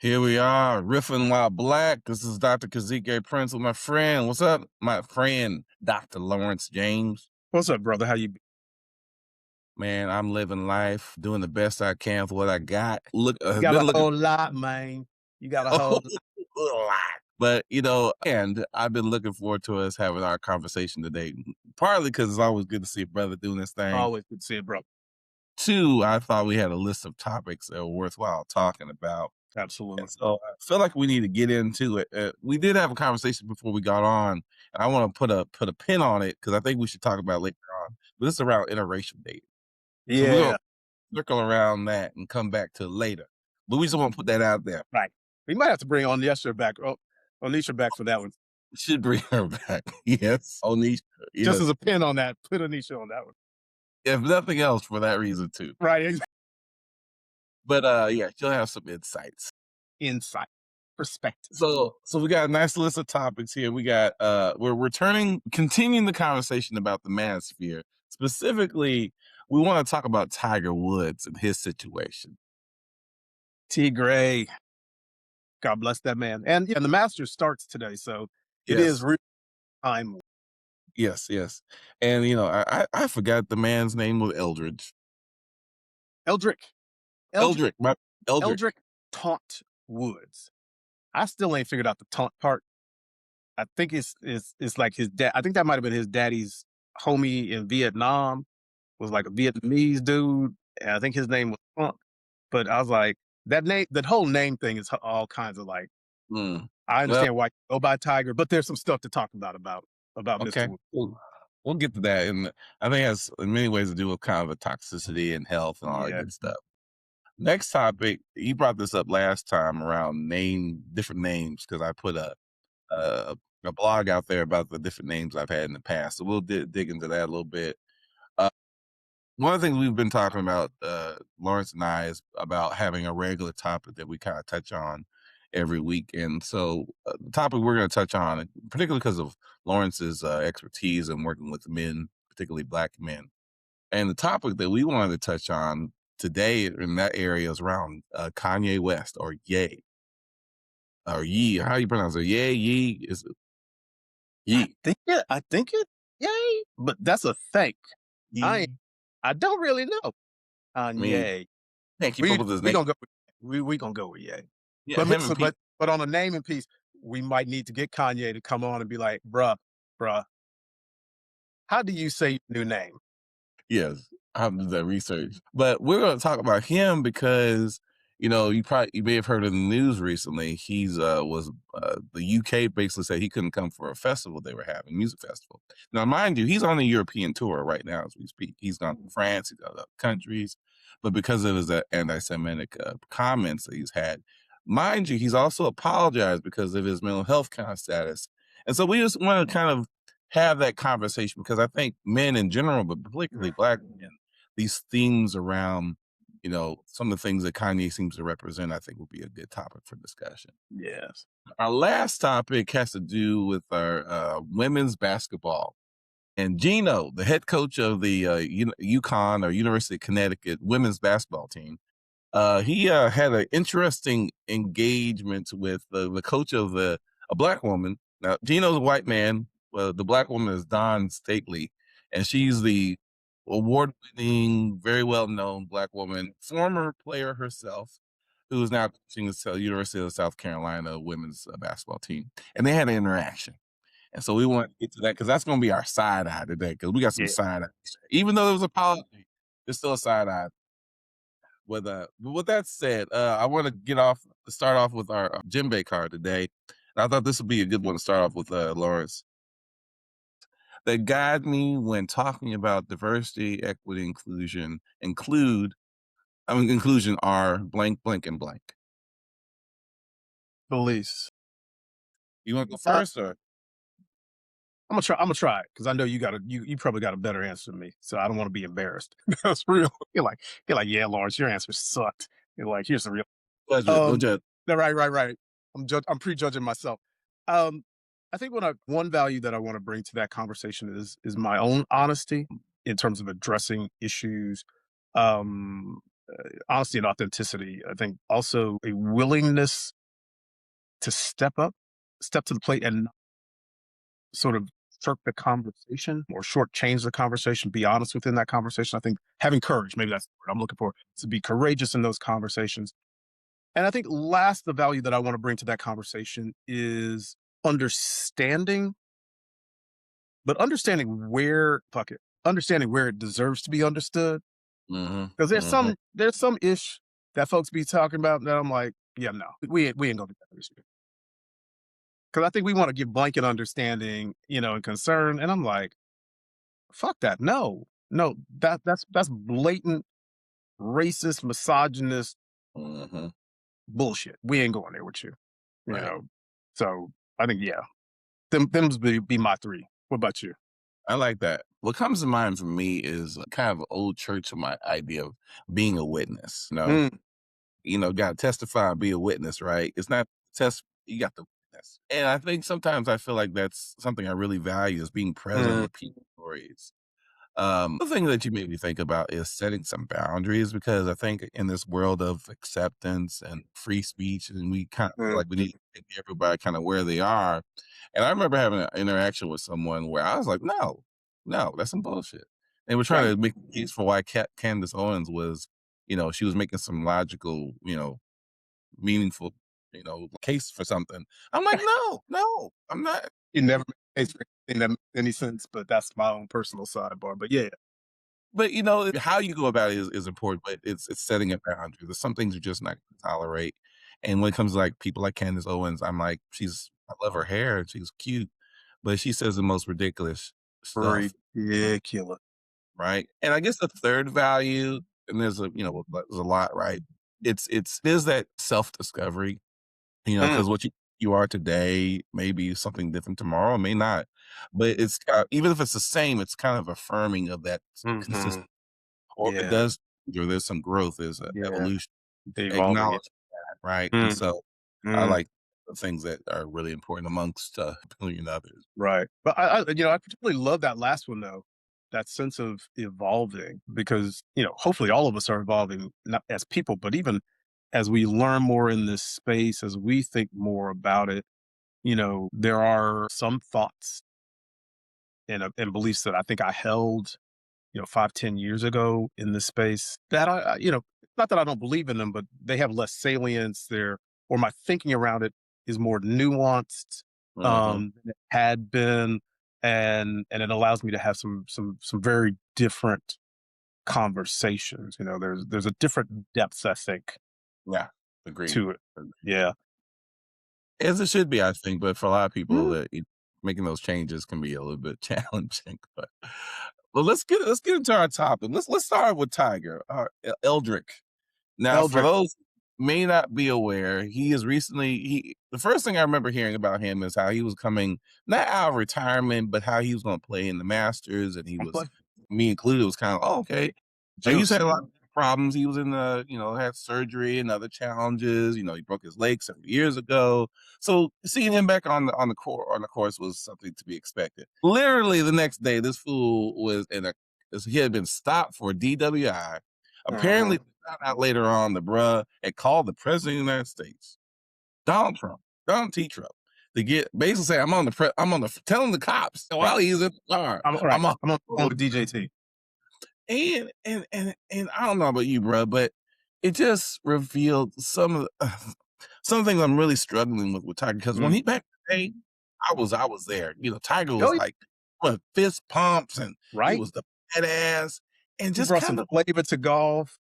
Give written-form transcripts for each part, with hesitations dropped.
Here we are, riffing while black. This is Dr. Kazike Prince with my friend. What's up, my friend, Dr. Lawrence James? What's up, brother? How you be? Man, I'm living life, doing the best I can with what I got. Look, You got been a looking whole lot, man. You got a a whole lot, but and I've been looking forward to us having our conversation today. Partly because it's always good to see a brother doing this thing. always good to see it, bro. Two, I thought we had a list of topics that were worthwhile talking about. Absolutely. And so I feel like we need to get into it. We did have a conversation before we got on, and I want to put a pin on it because I think we should talk about it later on. But this is around interracial dating, so we're Yeah, gonna circle around that and come back to it later. But we just want to put that out there. right. We might have to bring Onisha back. Oh, Onisha back for that one. We should bring her back. Yes, Onisha. Just Yes, as a pin on that, put Onisha on that one. if nothing else, for that reason too. Right. But yeah, she'll have some insights. Insight, perspective. So we got a nice list of topics here. We got we're continuing the conversation about the manosphere. Specifically, we want to talk about Tiger Woods and his situation. T. Gray. God bless that man. And the Masters starts today, so it is Yes, real time. yes. And I forgot the man's name was Eldridge. Eldrick. Eldrick. Eldrick, my Eldrick. Eldrick Taunt Woods. I still ain't figured out the taunt part. I think it's like his dad. I think that might have been his daddy's homie in Vietnam. Was like a Vietnamese dude. And I think his name was Funk. But I was like, that whole name thing is all kinds of like. Mm. I Well, understand why you go by Tiger, but there's some stuff to talk about Mr. okay. Wood. We'll get to that, and I think it has in many ways to do with kind of the toxicity and health and all that Yeah, good stuff. Next topic, you brought this up last time around different names because I put a a blog out there about the different names I've had in the past. So we'll dig into that a little bit. Uh, One of the things we've been talking about, Lawrence and I, is about having a regular topic that we kind of touch on every week. And so the topic we're going to touch on, particularly because of Lawrence's expertise in working with men, particularly black men. And the topic that we wanted to touch on today in that area is around Kanye West or Ye or Yee. How you pronounce it? Ye, Yee is it? Yee. I think it, yay, but that's a fake. I Yee. I don't really know. I mean, Yay. can't keep up We with his we name. gonna go. We gonna go with yay. Yeah, But him and listen, Pete. but on a naming piece, we might need to get Kanye to come on and be like, bruh, how do you say your new name? Yes, I have to do that research. But we're going to talk about him because you may have heard in the news recently. He's was the UK basically said he couldn't come for a festival they were having, music festival. Now, mind you, he's on a European tour right now as we speak. He's gone to France, he's gone to other countries, but because of his anti-Semitic comments that he's had, mind you, he's also apologized because of his mental health kind of status. And so we just want to kind of have that conversation because I think men in general, but particularly black men, these themes around, some of the things that Kanye seems to represent, I think would be a good topic for discussion. Yes. Our last topic has to do with our women's basketball. And Gino, the head coach of the UConn or University of Connecticut women's basketball team, he had an interesting engagement with the coach of a black woman. Now, Gino's a white man. Well, the black woman is Dawn Stately, and she's the award-winning, very well-known black woman, former player herself, who is now coaching the University of South Carolina women's basketball team. And they had an interaction. And so we want to get to that because that's going to be our side eye today because we got some Yeah. side eye. Even though there was a apology, there's still a side eye with that said, I want to start off with our Djembe card today. And I thought this would be a good one to start off with, Lawrence. That guide me when talking about diversity, equity, inclusion are blank, blank, and blank. Police. You want to go Uh, first, or I'm gonna try it because I know you probably got a better answer than me, so I don't want to be embarrassed. That's real. You're like, yeah, Lawrence, your answer sucked. You're like, here's the real. pleasure? No Um, judge. no, right. I'm prejudging myself. Um, I think one value that I want to bring to that conversation is my own honesty in terms of addressing issues. Um, honesty and authenticity. I think also a willingness to step up, step to the plate, and not sort of shirk the conversation or shortchange the conversation. Be honest within that conversation. I think having courage, maybe that's the word I'm looking for, to be courageous in those conversations. And I think last, the value that I want to bring to that conversation is understanding, but understanding where it deserves to be understood. Mhm, Because mhm, there's some ish that folks be talking about that I'm like, yeah, no, we ain't gonna do that this year. Because I think we want to give blanket understanding, and concern, and I'm like, fuck that, no, no, that's blatant racist, misogynist mhm, bullshit. We ain't going there with you, you right. know. So I think yeah, them's be my three. What about you? I like that. What comes to mind for me is kind of old church of my idea of being a witness, Mm, gotta testify and be a witness, right? It's not test you got to witness. And I think sometimes I feel like that's something I really value is being present mm, with people's stories. The thing that you made me think about is setting some boundaries because I think in this world of acceptance and free speech, and we kind of feel mm, like we need to take everybody kind of where they are. And I remember having an interaction with someone where I was like, no, no, that's some bullshit. And we're trying right. to make a case for why Candace Owens was, she was making some logical, meaningful, case for something. I'm like, no, no, I'm not. You never made a case for anything that made any sense, but that's my own personal sidebar. But yeah, But, how you go about it is important, but it's setting a boundary. There's some things you're just not gonna tolerate, and when it comes to, like, people like Candace Owens, I'm like, I love her hair, and she's cute, but she says the most ridiculous stuff, ridiculous. right? And I guess the 3rd value, and there's a lot, right? Is that self-discovery, Mm, because what you are today may be something different tomorrow, may not, but even if it's the same, it's kind of affirming of that hmm. consistent or if it Yeah, does or there's some growth, there's a yeah, evolution, evolving. Yeah. acknowledge that, right? And Mm, so I mm. like the things that are really important amongst a billion others. Right. But I particularly love that last one though, that sense of evolving because, hopefully all of us are evolving not as people, but even as we learn more in this space, as we think more about it, there are some thoughts and beliefs that I think I held, 5, 10 years ago in this space that not that I don't believe in them, but they have less salience there, or my thinking around it is more nuanced Mhm. than it had been. And it allows me to have some very different conversations. There's a different depth, I think, Yeah, agreed. to it. Agreed. Yeah. As it should be, I think, but for a lot of people Mm. that making those changes can be a little bit challenging. But well, let's get into our topic. Let's start with Tiger, Eldrick. Now, for Eldrick. those who may not be aware, he is recently he the first thing I remember hearing about him is how he was coming not out of retirement, but how he was gonna play in the Masters and he I'm was playing me included, was kind of, "Oh, okay." He's juice. had a lot of problems. He was in had surgery and other challenges. He broke his leg several years ago. So seeing him back on the course was something to be expected. Literally the next day, this fool was he had been stopped for DWI. Apparently Uh-huh. found out later on the bruh had called the president of the United States, Donald Trump, Donald T. Trump, to get basically say, I'm on the telling the cops Right. while he's in the car. I'm all right. I'm on I'm on the phone with DJT. and I don't know about you, bruh, but it just revealed some things I'm really struggling with Tiger because when Mm. he back in the day, I was there. Tiger Oh, was yeah. like with fist pumps and he Right. was the badass and He just brought kind some of flavor to golf.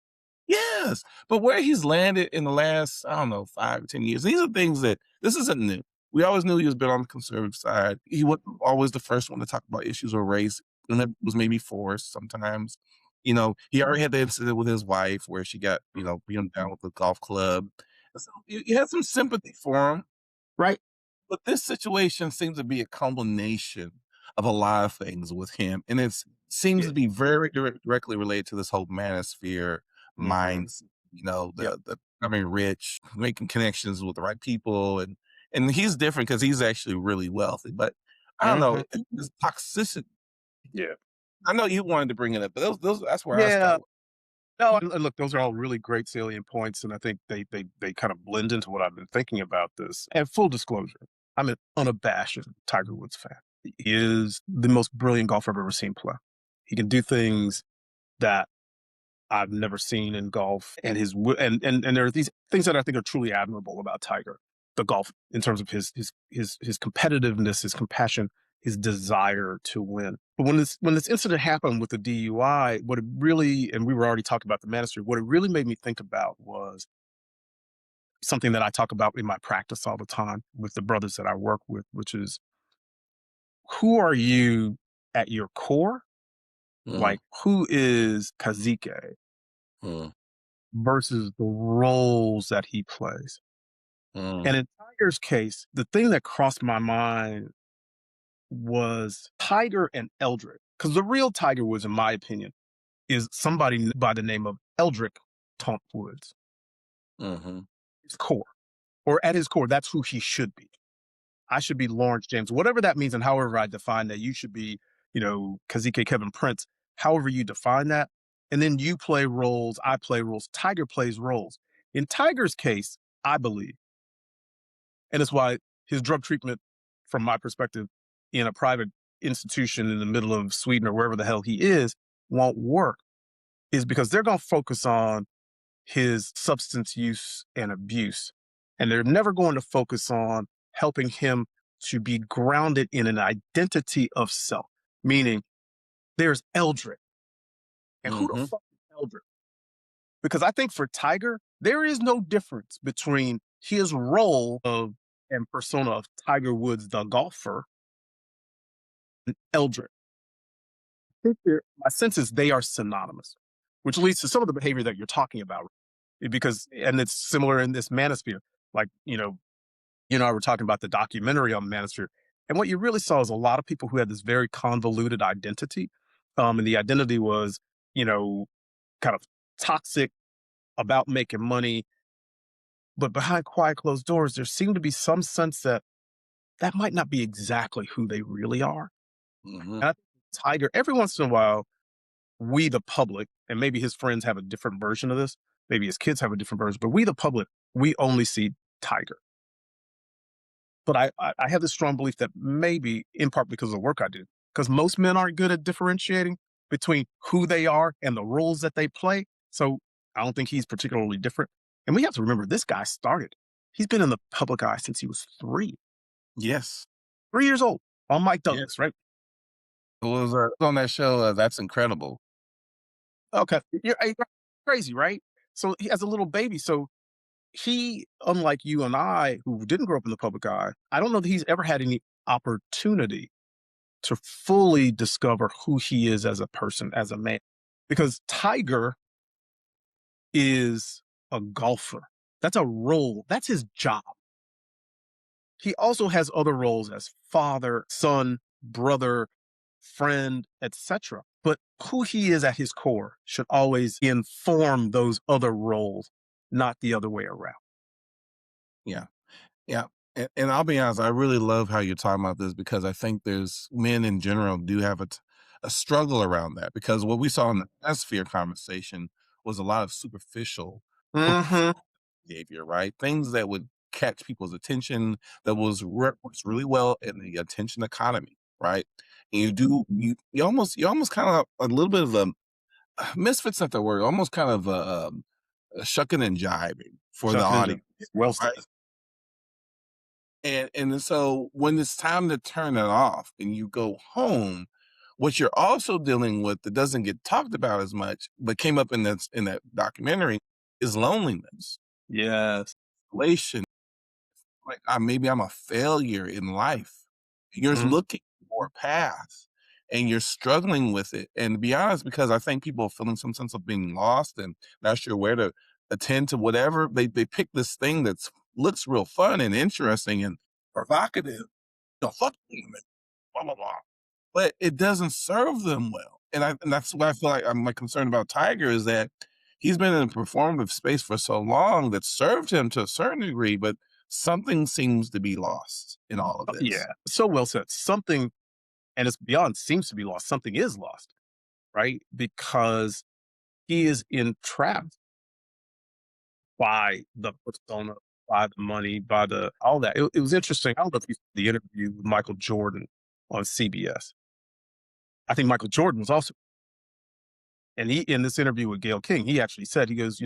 yes, but where he's landed in the last, I don't know, 5 or 10 years, these are things that this isn't new. We always knew he was been on the conservative side. He wasn't always the first one to talk about issues of race, and that was maybe forced sometimes. He already had the incident with his wife where she got, beaten down with the golf club. So you had some sympathy for him, Right. but this situation seems to be a combination of a lot of things with him, and it seems Yeah. to be very directly related to this whole manosphere Mhm. minds. Yep. The becoming rich, making connections with the right people, and he's different because he's actually really wealthy. But I don't know, Mhm. this toxicity. Yeah. I know you wanted to bring it up, but those that's where I start Yeah. with. No, and look, those are all really great salient points, and I think they kind of blend into what I've been thinking about this. And full disclosure, I'm an unabashed Tiger Woods fan. He is the most brilliant golfer I've ever seen play. He can do things that I've never seen in golf, and and there are these things that I think are truly admirable about Tiger, the golf, in terms of his competitiveness, his compassion, his desire to win. But when this incident happened with the DUI, what it really, and we were already talking about the ministry, what it really made me think about was something that I talk about in my practice all the time with the brothers that I work with, which is, who are you at your core? Mm, Like, who is Kazike mm, versus the roles that he plays? mm, And in Tiger's case, the thing that crossed my mind was Tiger and Eldrick. Because the real Tiger Woods, in my opinion, is somebody by the name of Eldrick Tomp Woods. mhm, His core, or at his core, that's who he should be. I should be Lawrence James, whatever that means, and however I define that. You should be, Kazike Kevin Prince, however you define that. And then you play roles, I play roles, Tiger plays roles. In Tiger's case, I believe, and it's why his drug treatment, from my perspective, in a private institution in the middle of Sweden or wherever the hell he is, won't work, is because they're going to focus on his substance use and abuse. And they're never going to focus on helping him to be grounded in an identity of self, meaning there's Eldrick. And who the mhm, fuck is Eldrick? Because I think for Tiger, there is no difference between his role of and persona of Tiger Woods, the golfer, and Eldrick. My sense is they are synonymous, which leads to some of the behavior that you're talking about. Because, and it's similar in this manosphere. Like, I were talking about the documentary on the manosphere. And what you really saw is a lot of people who had this very convoluted identity. And the identity was, you know, kind of toxic, about making money. But behind quiet closed doors, there seemed to be some sense that that might not be exactly who they really are. mhm. And I think Tiger, every once in a while, we, the public, and maybe his friends have a different version of this, maybe his kids have a different version, but we, the public, we only see Tiger. But I have this strong belief that maybe, in part because of the work I do, because most men aren't good at differentiating between who they are and the roles that they play. So I don't think he's particularly different. And we have to remember, this guy started. He's been in the public eye since he was Yes, 3 years old, on Mike yeah. Douglas, right? It was, on that show, That's Incredible. Okay, you're crazy, right? So he has a little baby. So he, unlike you and I, who didn't grow up in the public eye, I don't know that he's ever had any opportunity to fully discover who he is as a person, as a man. Because Tiger is a golfer. That's a role. That's his job. He also has other roles as father, son, brother, friend, etc. But who he is at his core should always inform those other roles, not the other way around. Yeah. Yeah, and I'll be honest, I really love how you're talking about this because I think there's men in general do have a struggle around that because what we saw in the sphere conversation was a lot of superficial Hmm. behavior, right? Things that would catch people's attention that works really well in the attention economy, right? And you almost kind of a little bit of a misfits not the word, almost kind of a shucking and jiving for the Chuck Ninja. audience, Well right? said. And so when it's time to turn it off and you go home, what you're also dealing with that doesn't get talked about as much, but came up in that documentary is loneliness, Yes. isolation. Like maybe I'm a failure in life. You're Mhm. looking for a path and you're struggling with it. And to be honest, because I think people are feeling some sense of being lost and not sure where to attend to whatever, they pick this thing that's looks real fun and interesting and provocative. Fuck women, blah blah blah. But it doesn't serve them well. And that's why I feel like I'm like concerned about Tiger is that he's been in a performative space for so long that served him to a certain degree, but something seems to be lost in all of Yeah. this. So well said. Something, and it's beyond seems to be lost. Something is lost, right? Because he is entrapped by the persona, by the money, by the all that. It was interesting. I don't know if you saw the interview with Michael Jordan on CBS. I think Michael Jordan was also, and he in this interview with Gayle King, he actually said, he goes,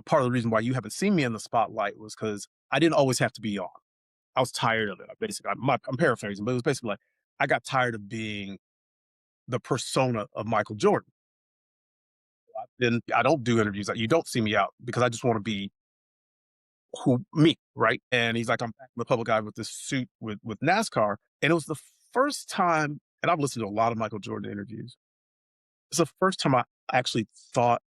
part of the reason why you haven't seen me in the spotlight was because I didn't always have to be on. I was tired of it. I'm paraphrasing, but it was basically like I got tired of being the persona of Michael Jordan. Then I don't do interviews. Like, you don't see me out because I just want to be who me, right? And he's like, I'm back in the public eye with this suit with NASCAR, and it was the first time. And I've listened to a lot of Michael Jordan interviews. It's the first time I actually thought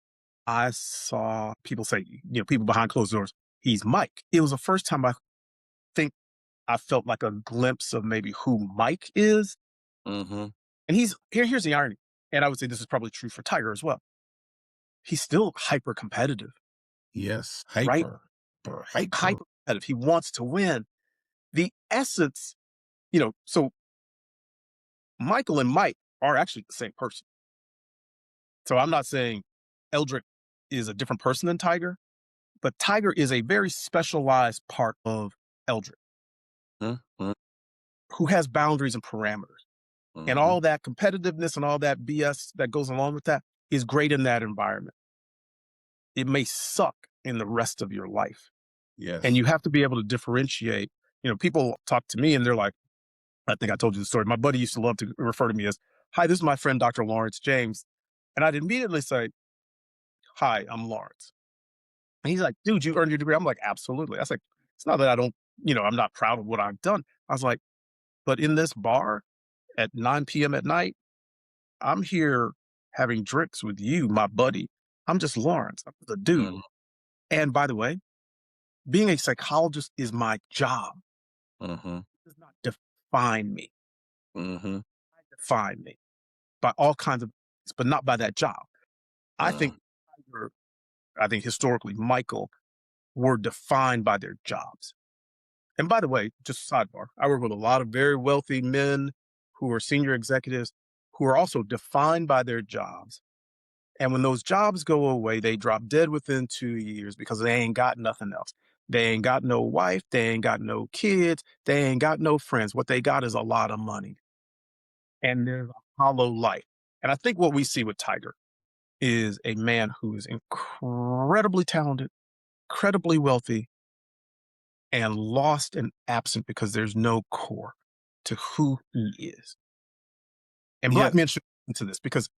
I saw people say, people behind closed doors, he's Mike. It was the first time I think I felt like a glimpse of maybe who Mike is. Mhm. And here's the irony. And I would say this is probably true for Tiger as well. He's still hyper competitive, Yes, right? hyper. Hyper competitive. He wants to win. The essence, so Michael and Mike are actually the same person. So I'm not saying Eldrick is a different person than Tiger, but Tiger is a very specialized part of Eldrick Mhm, who has boundaries and parameters. And mhm. all that competitiveness and all that BS that goes along with that is great in that environment. It may suck in the rest of your life. And Yes. you have to be able to differentiate. People talk to me and they're like, I think I told you the story. My buddy used to love to refer to me as, "Hi, this is my friend, Dr. Lawrence James." And I'd immediately say, "Hi, I'm Lawrence." And he's like, "Dude, you earned your degree." I'm like, "Absolutely." I was like, "It's not that I don't, I'm not proud of what I've done." I was like, "But in this bar at 9 p.m. at night, I'm here having drinks with you, my buddy. I'm just Lawrence. I'm the dude. Mhm, And by the way, being a psychologist is my job. mhm, It does not define me. mhm, Define me by all kinds of things, but not by that job." I think mhm. Tiger, I think historically Michael were defined by their jobs. And by the way, just sidebar, I work with a lot of very wealthy men who are senior executives who are also defined by their jobs. And when those jobs go away, they drop dead within 2 years because they ain't got nothing else. They ain't got no wife. They ain't got no kids. They ain't got no friends. What they got is a lot of money and there's a hollow life. And I think what we see with Tiger is a man who is incredibly talented, incredibly wealthy, and lost and absent because there's no core to who he is. And Yeah, black men should into this because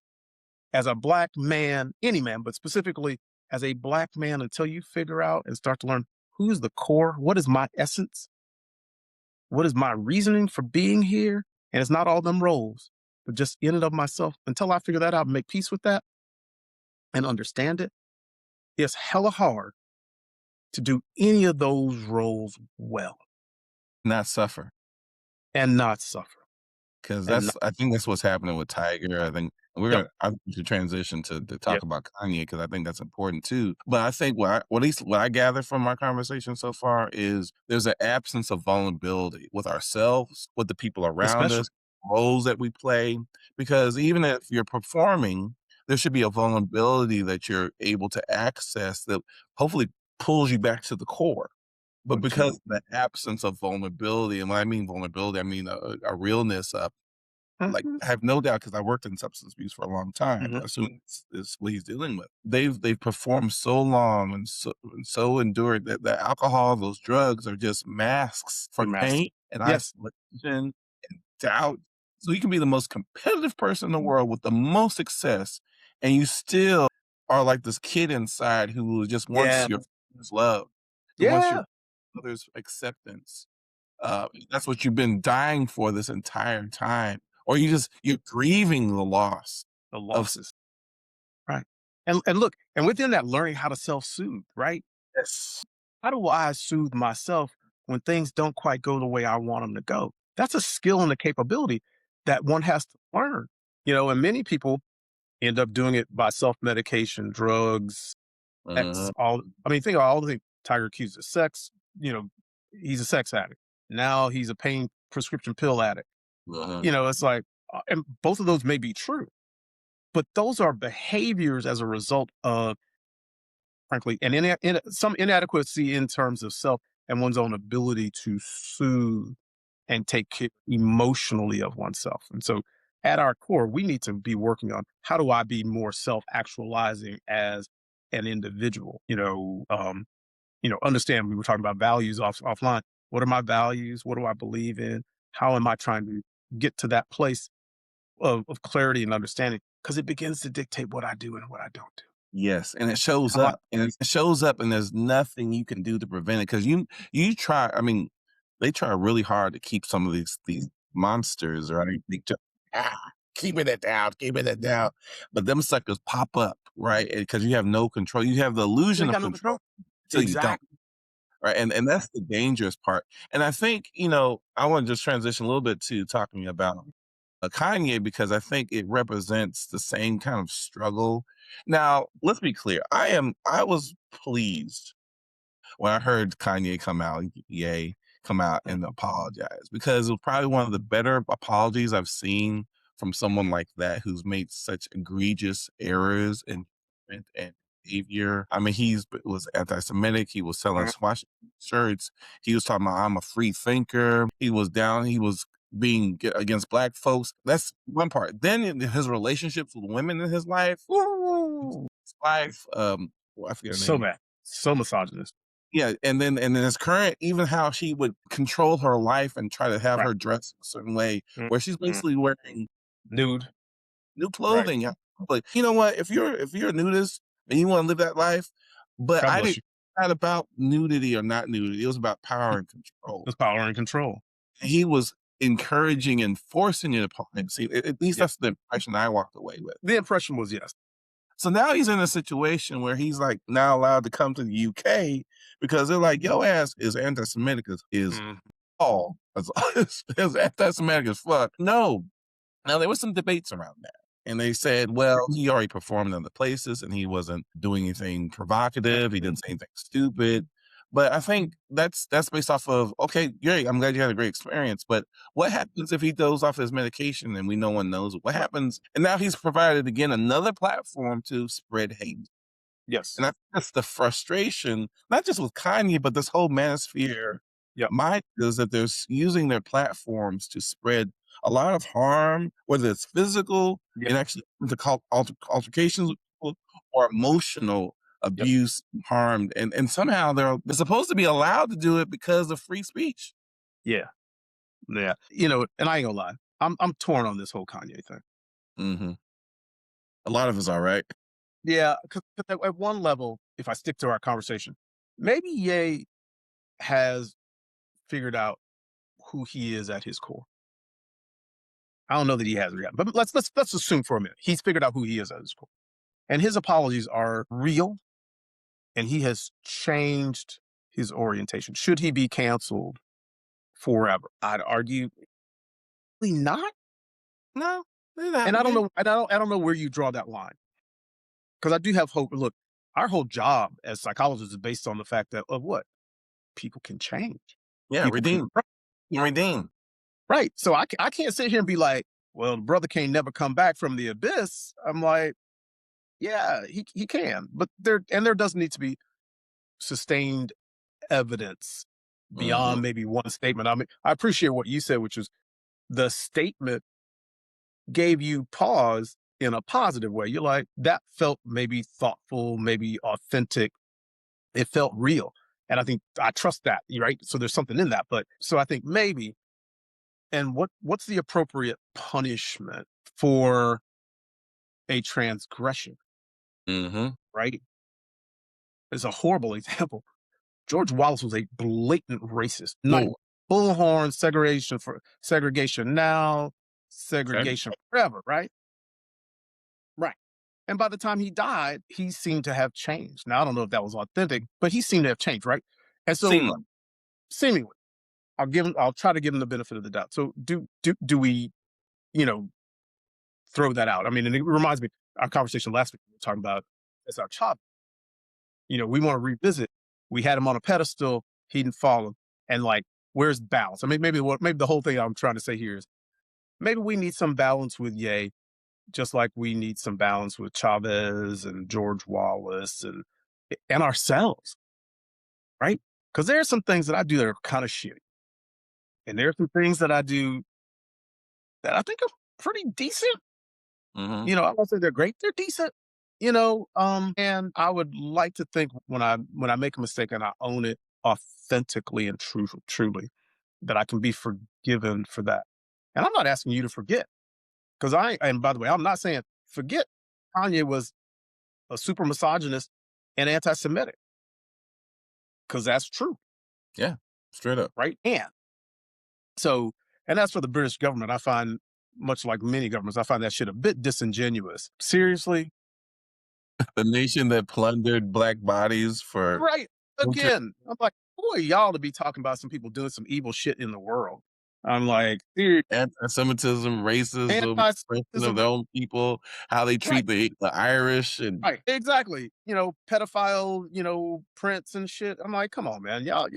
as a black man, any man, but specifically as a black man, until you figure out and start to learn who's the core, what is my essence, what is my reasoning for being here, and it's not all them roles, but just in and of myself. Until I figure that out and make peace with that and understand it, it's hella hard to do any of those roles well not suffer. and not suffer. 'Cause And not, I think that's what's happening with Tiger. I think yep, I should transition to talk yep, about Kanye because I think that's important too. But I think at least what I gather from our conversation so far is there's an absence of vulnerability with ourselves, with the people around especially. us, roles that we play. Because even if you're performing, there should be a vulnerability that you're able to access that hopefully pulls you back to the core. But What you because of the absence of vulnerability, and when I mean vulnerability, I mean a realness of like, Mhm, I have no doubt because I worked in substance abuse for a long time. mhm, I assume it's what he's dealing with. They've performed so long and so endured that the alcohol, those drugs are just masks the for master. pain and Yes. isolation and doubt. So you can be the most competitive person in the Mhm. world with the most success, and you still are like this kid inside who just wants Yeah. your father's love, who wants your Yeah. mother's acceptance. That's what you've been dying for this entire time, or you're grieving the loss The of losses. Right. And look, and within that, learning how to self-soothe, right? success. How do I soothe myself when things don't quite go the way I want them to go? That's a skill and a capability that one has to learn. And many people end up doing it by self-medication, drugs, sex, Mhm, all I mean, think of all the things Tiger accused of sex, you know, he's a sex addict. Now he's a pain prescription pill addict. mhm, It's like, and both of those may be true, But those are behaviors as a result of, frankly, and some inadequacy in terms of self and one's own ability to soothe and take care emotionally of oneself. And so at our core, we need to be working on how do I be more self-actualizing as an individual? Understand we were talking about values offline. What are my values? What do I believe in? How am I trying to get to that place of clarity and understanding? Because it begins to dictate what I do and what I don't do. Yes, and it shows How I, up, and it shows up, and there's nothing you can do to prevent it because you try. I mean, they try really hard to keep some of these monsters, right? Ah, keeping it down, keeping it down, but them suckers pop up, right? Because you have no control. You have the you illusion ain't of got no control control. until you don't, Exactly. right? And that's the dangerous part. And I think I want to just transition a little bit to talking about Kanye because I think it represents the same kind of struggle. Now, let's be clear. I was pleased when I heard Kanye come out Mm. and apologize because it was probably one of the better apologies I've seen from someone like that who's made such egregious errors and behavior. I mean, was anti-Semitic. He was selling Mhm. swastika shirts. He was talking about I'm a free thinker. He was down. He was being against black folks. That's one part. Then in his relationships with women in his life, woo, his wife, I forget her So name. bad. So misogynist. Yeah, and then his current, even how she would control her life and try to have Right. her dress a certain way, Mm, where she's mm. basically wearing Nude. new Right. clothing. Yeah, like you know what? If you're a nudist and you want to live that life, but God I bless didn't. you. Not about nudity or not nudity. It was about power and control. There's power and control. He was encouraging and forcing it upon him. See, at least Yeah. that's the impression I walked away with. The impression was yes. So now he's in a situation where he's like now allowed to come to the UK because they're like, "Yo, ass is anti-Semitic is Mm. all as anti-Semitic as fuck." No. Now there was some debates around that. And they said, well, he already performed in other places and he wasn't doing anything provocative. He didn't say anything stupid. But I think that's based off of, okay, great. I'm glad you had a great experience. But what happens if he goes off his medication and no one knows what happens? And now he's provided again another platform to spread hate. Yes. And I think that's the frustration, not just with Kanye, but this whole manosphere Yep. mind is that they're using their platforms to spread a lot of harm, whether it's physical Yep. and actually into altercations with people or emotional Yep. abuse, harmed, and somehow they're supposed to be allowed to do it because of free speech. Yeah. Yeah. And I ain't gonna lie. I'm torn on this whole Kanye thing. Hmm. A lot of us are, right? Yeah, 'cause at one level, if I stick to our conversation, maybe Ye has figured out who he is at his core. I don't know that he has yet, but let's assume for a minute he's figured out who he is at his core, and his apologies are real, and he has changed his orientation. Should he be canceled forever? I'd argue probably not, No, and I don't they know. I don't know where you draw that line because I do have hope. Look, our whole job as psychologists is based on the fact that of what people can change, yeah, people can. redeem, redeem. Right. So I can't sit here and be like, well, the brother can't never come back from the abyss. I'm like, yeah, he can, but there does need to be sustained evidence Hmm. beyond maybe one statement. I mean, I appreciate what you said, which is the statement gave you pause in a positive way. You're like, that felt maybe thoughtful, maybe authentic. It felt real. And I think I trust that, right? So there's something in that. But so I think maybe, and what's the appropriate punishment for a transgression, Hmm. right? Is a horrible example. George Wallace was a blatant racist, not Whoa. bullhorn segregation for segregation now, Okay. segregation forever, right? Right. And by the time he died, he seemed to have changed. Now I don't know if that was authentic, but he seemed to have changed, right? And so Seamless. seemingly, I'll try to give him the benefit of the doubt. So do we, you know, throw that out? I mean, and it reminds me our conversation last week we were talking about as our child. We want to revisit. We had him on a pedestal. He didn't follow. And like, where's balance? I mean, maybe the whole thing I'm trying to say here is maybe we need some balance with Ye. just like we need some balance with Chavez and George Wallace and ourselves, right? Because there are some things that I do that are kind of shitty, and there are some things that I do that I think are pretty decent. Mhm. You know, I won't say they're great; they're decent. And I would like to think when I make a mistake and I own it authentically and truly, that I can be forgiven for that. And I'm not asking you to forget because and by the way, I'm not saying forget Kanye was a super misogynist and anti-Semitic because that's true, Yeah. Straight up. right? So, and as for the British government, I find much like many governments, I find that shit a bit disingenuous. Seriously, The nation that plundered black bodies for right? centuries. Again, I'm like, boy, y'all to be talking about some people doing some evil shit in the world. I'm like, dude, Anti-Semitism, racism, oppression of anti-Semitism, their own people, how they right? treat the Irish, and Right, exactly. Pedophile, prints and shit. I'm like, come on, man, y'all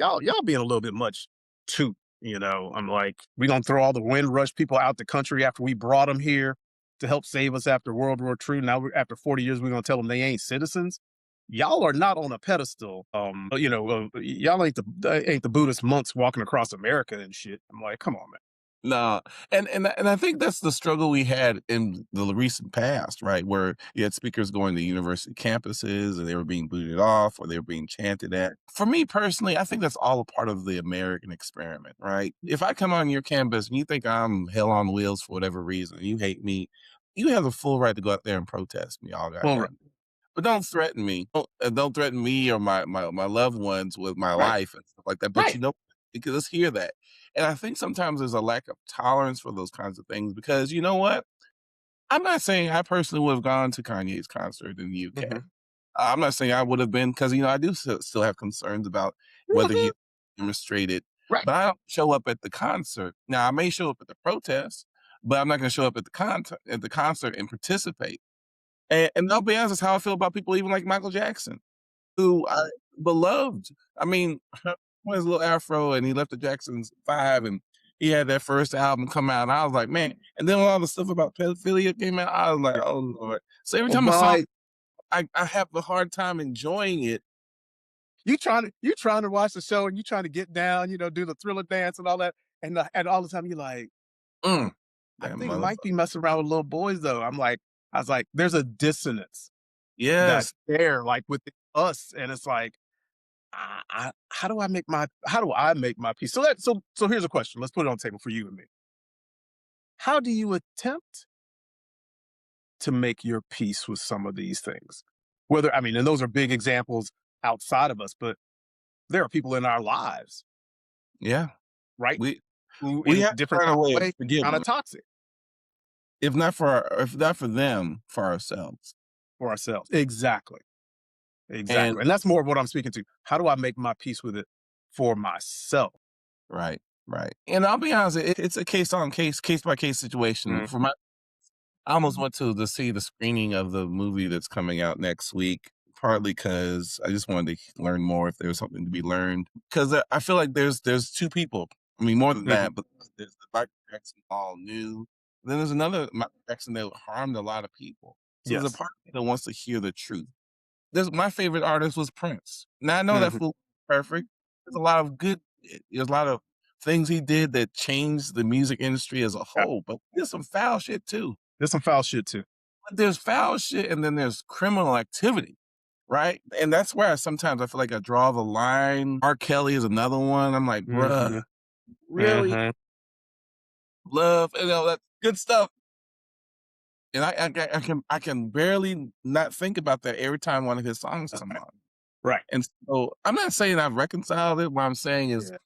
being a little bit much too. I'm like, we gonna throw all the Windrush people out the country after we brought them here to help save us after World War II. Now, after 40 years, we're gonna tell them they ain't citizens. Y'all are not on a pedestal. Y'all ain't the Buddhist monks walking across America and shit. I'm like, come on, man. no, and I think that's the struggle we had in the recent past, right? Where you had speakers going to university campuses and they were being booted off or they were being chanted at. For me personally, I think that's all a part of the American experiment, right? If I come on your campus and you think I'm hell on wheels for whatever reason, you hate me, you have the full right to go out there and protest me all Well, right, goddamn. But don't threaten me. Don't threaten me or my loved ones with my right, life and stuff like that. But right. because let's hear that. And I think sometimes there's a lack of tolerance for those kinds of things because you know what? I'm not saying I personally would have gone to Kanye's concert in the UK. Hmm. I'm not saying I would have been because I do still have concerns about whether he Hmm. demonstrated, Right. but I don't show up at the concert. Now I may show up at the protest, but I'm not going to show up at the concert and participate. And I'll be honest, that's how I feel about people even like Michael Jackson, who I beloved. I mean, with his little afro and he left the Jacksons 5 and he had that first album come out and I was like, "Man," and then when all the stuff about pedophilia came out, I was like, "Oh, Lord." So every Oh time I saw my. I have a hard time enjoying it. You trying to watch the show and you trying to get down, do the Thriller dance and all that, and all the time you're like, Mm, I that think motherfucker. Mike be messing around with little boys though. I was like, there's a dissonance Yes. that's there, like with us, and it's like, how do I make my peace? So here's a question. Let's put it on the table for you and me. How do you attempt to make your peace with some of these things? And those are big examples outside of us, but there are people in our lives, Yeah. right? We Who we in have to different find a way of ways kind of forgiving, toxic if not for them, for ourselves. for ourselves. Exactly. And Exactly. And that's more of what I'm speaking to. How do I make my peace with it for myself? right, right. And I'll be honest, it's a case by case situation. Mm, For my I almost went to see the screening of the movie that's coming out next week, partly because I just wanted to learn more if there was something to be learned. Because I feel like there's 2 people. I mean, more than mhm. that, but there's the Michael Jackson all new. Then there's another Michael Jackson that harmed a lot of people. So there's a Yes. part of me that wants to hear the truth. There's my favorite artist was Prince. Now I know that Mhm. fool perfect. There's a lot of there's a lot of things he did that changed the music industry as a Yeah. whole, but there's some foul shit too. There's some foul shit too. But there's foul shit and then there's criminal activity, right? And that's where sometimes I feel like I draw the line. R. Kelly is another one. I'm like, bruh, Mhm. really? Mhm. Love, that's good stuff. And I can barely not think about that every time one of his songs come on. Right. And so I'm not saying I've reconciled it. What I'm saying is Yeah.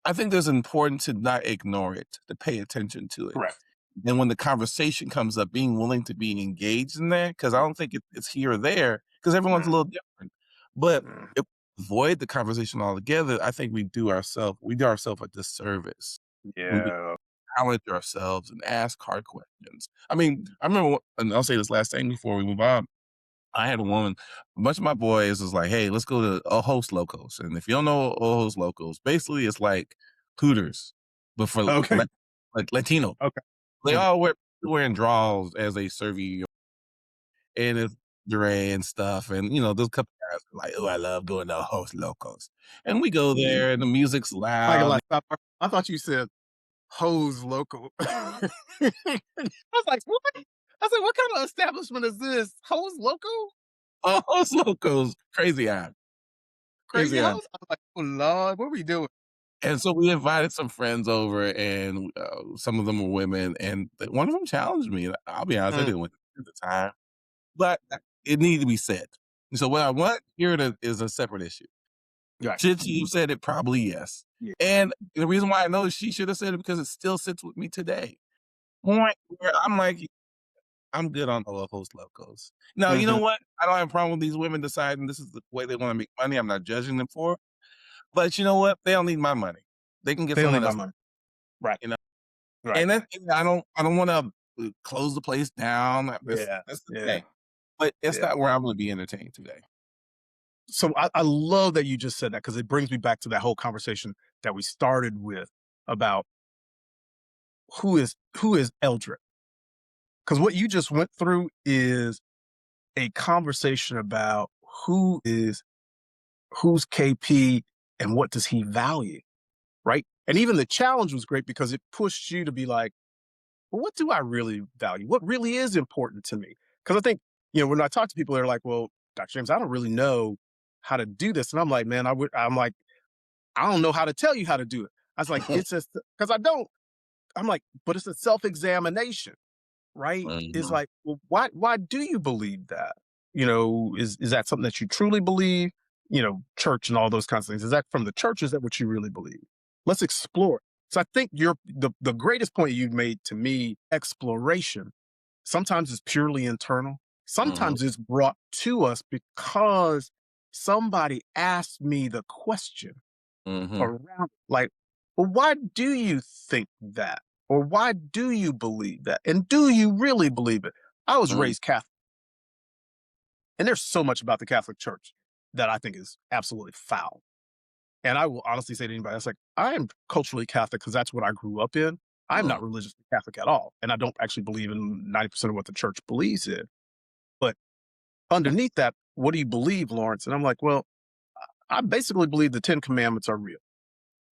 I think there's important to not ignore it, to pay attention to it. Correct. And when the conversation comes up, being willing to be engaged in that, because I don't think it's here or there, because everyone's a Mm, little different. But mm. if we avoid the conversation altogether, I think we do ourselves a disservice when we Yeah. challenge ourselves and ask hard questions. I mean, I remember, and I'll say this last thing before we move on. I had a woman, a bunch of my boys was like, "Hey, let's go to Ojos Locos." And if you don't know Ojos Locos, basically it's like Hooters, but for Okay. Latino. Okay. They Mhm. all wear wearing draws as they serve you, and it's Dre and stuff, and, you know, those couple guys are like, "Oh, I love going to Host Locos." And we go there, and the music's I ain't gonna loud. lie, I thought you said Hose Local. I was like, "What?" I was like, "What kind of establishment is this? Hose Local? Host Locos, Crazy crazy eye. Hose?" I was like, "Oh lord, what are we doing?" And so we invited some friends over, and, some of them were women, and one of them challenged me, and I'll be honest, I Mm, didn't want to at the time, but it needed to be said. So what I want here to is a separate issue. right. Should she have said it? Probably yes. Yeah. And the reason why I know she should have said it because it still sits with me today. Point where I'm like, I'm good on all of Host Locos. Now, you know Mhm. what? I don't have a problem with these women deciding this is the way they wanna make money. I'm not judging them for it. But you know what? They don't need my money. They can get They don't need someone my else, money. Right. you know? Right. And I don't wanna, close the place down. Yeah. That's the Yeah. thing. But it's Yeah. not where I'm gonna be entertained today. So I love that you just said that because it brings me back to that whole conversation that we started with about who is Eldrick. Because what you just went through is a conversation about who's KP and what does he value, right? And even the challenge was great because it pushed you to be like, well, what do I really value? What really is important to me? Because I think, when I talk to people, they're like, well, Dr. James, I don't really know how to do this. And I'm like, man, I'm like, I don't know how to tell you how to do it. I was like, it's just because I don't. I'm like, but it's a self examination, right? Is Mhm, like, well, why do you believe that? Is that something that you truly believe? Church and all those kinds of things. Is that from the church? Is that what you really believe? Let's explore it. So I think the greatest point you've made to me, exploration, sometimes is purely internal. mhm, Sometimes it's brought to us because somebody asked me the question mhm, around, like, well, why do you think that? Or why do you believe that? And do you really believe it? I was mhm, raised Catholic, and there's so much about the Catholic Church that I think is absolutely foul. And I will honestly say to anybody, that's like, I am culturally Catholic because that's what I grew up in. I'm mhm, not religiously Catholic at all. And I don't actually believe in 90% of what the church believes in. But underneath that, what do you believe, Lawrence? And I'm like, well, I basically believe the 10 Commandments are real.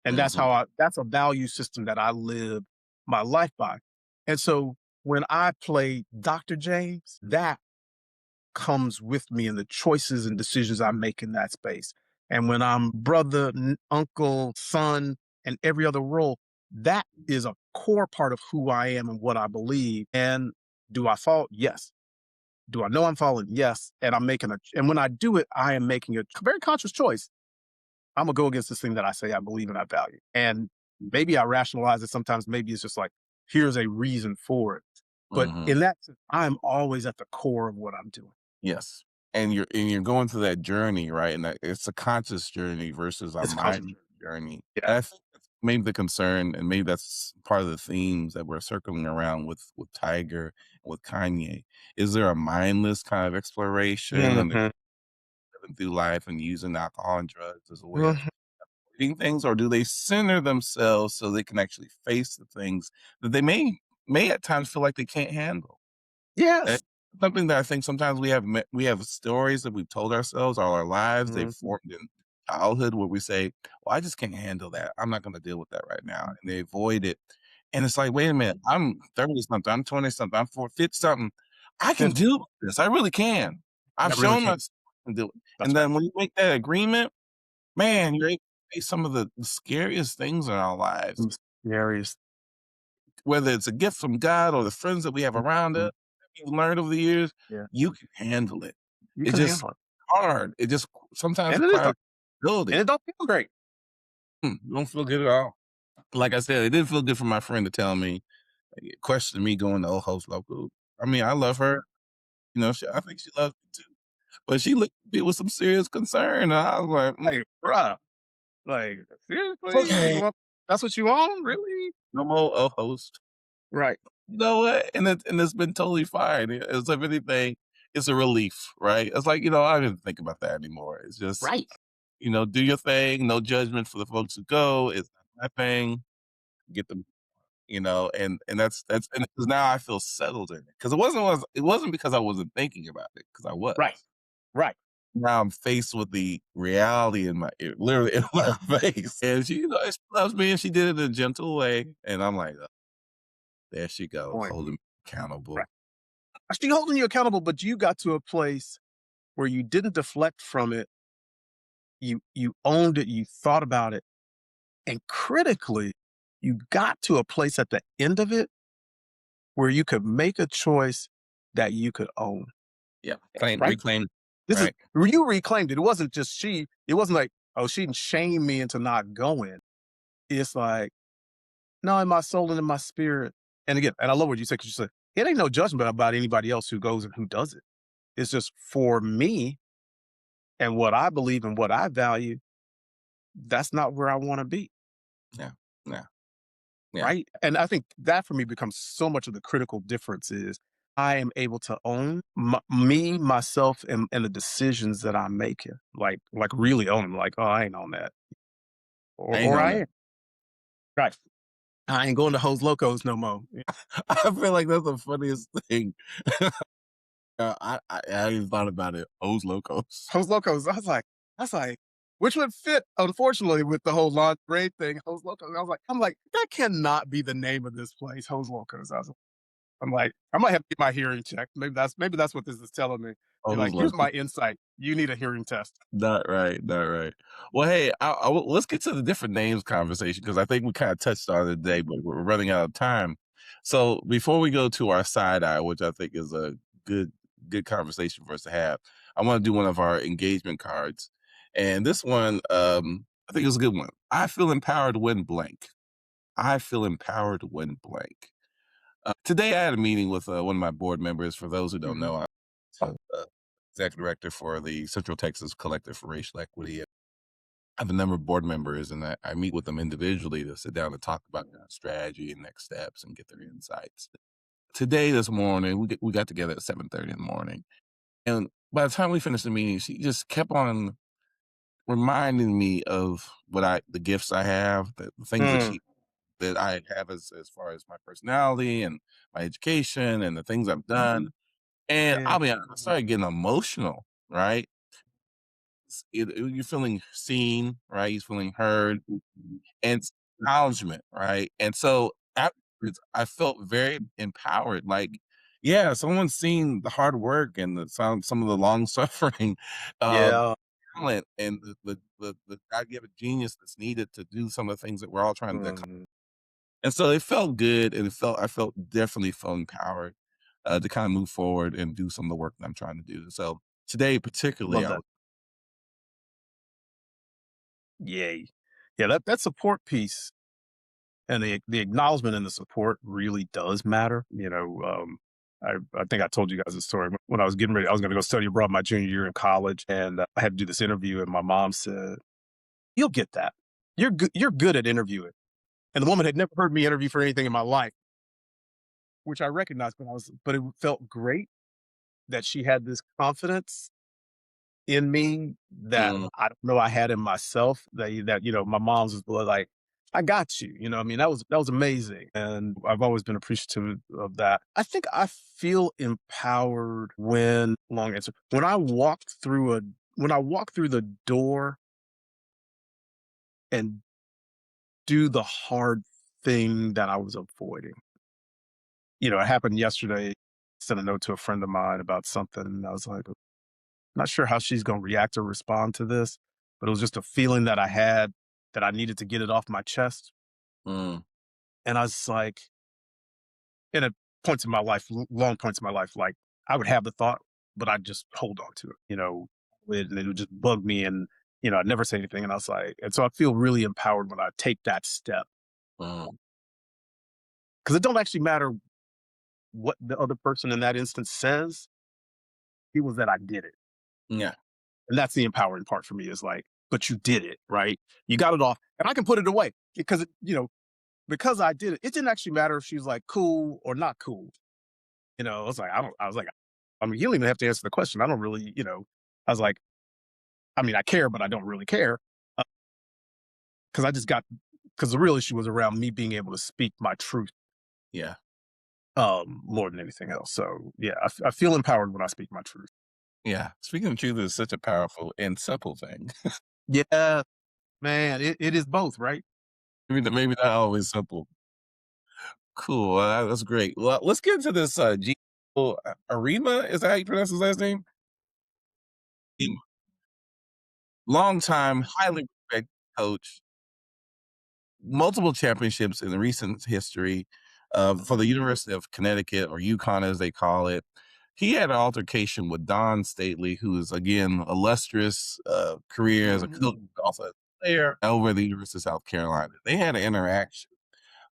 And mhm, that's a value system that I live my life by. And so when I play Dr. James, that comes with me in the choices and decisions I make in that space. And when I'm brother, uncle, son, and every other role, that is a core part of who I am and what I believe. And do I fall? Yes. Do I know I'm falling? Yes. And and when I do it, I am making a very conscious choice. I'm gonna go against this thing that I say I believe and I value. And maybe I rationalize it sometimes. Maybe it's just like, here's a reason for it. But mhm. in that sense, I'm always at the core of what I'm doing. Yes. And you're going through that journey, right? And that it's a conscious journey versus a It's a conscious mind journey. Yeah. And I think that's maybe the concern, and maybe that's part of the themes that we're circling around with Tiger, with Kanye. Is there a mindless kind of exploration and Mhm, living through life and using alcohol and drugs as a way of mhm. doing things, or do they center themselves so they can actually face the things that they may at times feel like they can't handle? Eh, Yes. something that I think sometimes we have stories that we've told ourselves all our lives, they've Mhm. formed in childhood where we say, "Well, I just can't handle that. I'm not gonna deal with that right now," and they avoid it. And it's like, "Wait a minute, I'm 30 something, I'm 20 something, I'm 50 something. I can And deal with this. I really can. I've that really shown can't. myself I can do it." That's And right. then when you make that agreement, man, you're able to face some of the scariest things in our lives, It's scariest. whether it's a gift from God or the friends that we have around us, Mhm. that we've learned over the years, Yeah. you can handle it. You It's can just handle it. hard. It just sometimes And it is requires hard. And ability. it don't feel great. You don't feel good at all. Like I said, it didn't feel good for my friend to tell me, question me going to Old Host Local. I mean, I love her. You know, I think she loves me too. But she looked at me with some serious concern. And I was like, Like, bruh, like, it's seriously? okay. That's what you want? Really? No more Old Host. Right. You know what? And it's been totally fine. As if anything, it's a relief, right? It's like, I don't even think about that anymore. It's just, Right. do your thing, no judgment for the folks who go. It's not my thing. Get them. and that's and 'cause now I feel settled in it, 'cause it wasn't because I wasn't thinking about it, 'cause I was. Right. Right. Now I'm faced with the reality in my literally in my face, and she loves me, and she did it in a gentle way, and I'm like, there she goes, Point. holding me accountable. Right. She holding you accountable, but you got to a place where you didn't deflect from it. You owned it, you thought about it, and critically, you got to a place at the end of it where you could make a choice that you could own, Yeah, right? reclaim, This is right? you reclaimed it. It wasn't just it wasn't like, oh, she didn't shame me into not going. It's like, no, in my soul and in my spirit. And again, and I love what you said, because you said it ain't no judgment about anybody else who goes and who does it. It's just for me and what I believe and what I value, that's not where I want to be. Yeah, yeah, yeah. Right. And I think that for me becomes so much of the critical difference is I am able to own me, myself, and the decisions that I'm making. Like really own them. Like, oh, I ain't on that. I ain't Or on I that. am. Right. I ain't going to Hose Locos no more. I feel like that's the funniest thing. I even thought about it. O's Locos. Hose Locos. I was like, which would fit, unfortunately, with the whole lingerie thing. Hose Locos. I'm like, that cannot be the name of this place, Hose Locos. I'm like, I might have to get my hearing checked. Maybe that's what this is telling me. You're O's like, here's Locos. my insight. You need a hearing test. Not right, not right. Well, hey, let's get to the different names conversation, because I think we kind of touched on it today, but we're running out of time. So before we go to our side eye, which I think is a good good conversation for us to have, I want to do one of our engagement cards, and this one, I think is a good one. I feel empowered when blank. I feel empowered when blank. Today, I had a meeting with one of my board members. For those who don't Mhm. know, I'm executive director for the Central Texas Collective for Racial Equity. I have a number of board members, and I meet with them individually to sit down and talk about strategy and next steps and get their insights. Today, this morning, we got together at 7:30 in the morning, and by the time we finished the meeting, she just kept on reminding me of the gifts I have, the things Mm, that I have as far as my personality and my education and the things I've done. And yeah. I'll be honest, I started getting emotional, right? You're feeling seen, right? You're feeling heard, and it's acknowledgement, right? And so afterwards, I felt very empowered. Like, yeah, someone's seen the hard work and some of the long suffering, um, Yeah. talent, and the God given genius that's needed to do some of the things that we're all trying to accomplish. Mhm. And so it felt good, and I felt definitely felt empowered to kind of move forward and do some of the work that I'm trying to do. So today, particularly, Love I that. was. Yay. Yeah, that support piece and the acknowledgement and the support really does matter. I think I told you guys a story when I was getting ready. I was going to go study abroad my junior year in college, and I had to do this interview. And my mom said, "You'll get that. You're good. You're good at interviewing." And the woman had never heard me interview for anything in my life, which I recognized. But it felt great that she had this confidence in me that Mm, I don't know I had in myself, that my mom's was like, "I got you." I mean, that was amazing, and I've always been appreciative of that. I think I feel empowered when long answer, when I walk through the door and do the hard thing that I was avoiding. It happened yesterday. Sent a note to a friend of mine about something, and I was like, not sure how she's going to react or respond to this, but it was just a feeling that I had that I needed to get it off my chest. mm, And I was like, and at points in my life, long points in my life, like I would have the thought, but I'd just hold on to and it would just bug me. And, I'd never say anything. And I was like, and so I feel really empowered when I take that step mm. because it don't actually matter what the other person in that instance says. It was that I did it. Yeah. And that's the empowering part for me is like, but you did it, right? You got it off and I can put it away because I did it. It didn't actually matter if she was like cool or not cool. I was like, I mean, you don't even have to answer the question. I don't really, I was like, I mean, I care, but I don't really care because I just got because the real issue was around me being able to speak my truth, Yeah. more than anything else. So yeah, I feel empowered when I speak my truth. Yeah. Speaking of truth is such a powerful and simple thing. Yeah, man, it is both, right? Maybe not always simple. Cool. That's great. Well, let's get into this Gino Auriemma. Is that how you pronounce his last name? He- Long time, highly respected coach, multiple championships in the recent history for the University of Connecticut, or UConn as they call it. He had an altercation with Don Stately, who is again illustrious career as a coach, also as a player over at the University of South Carolina. They had an interaction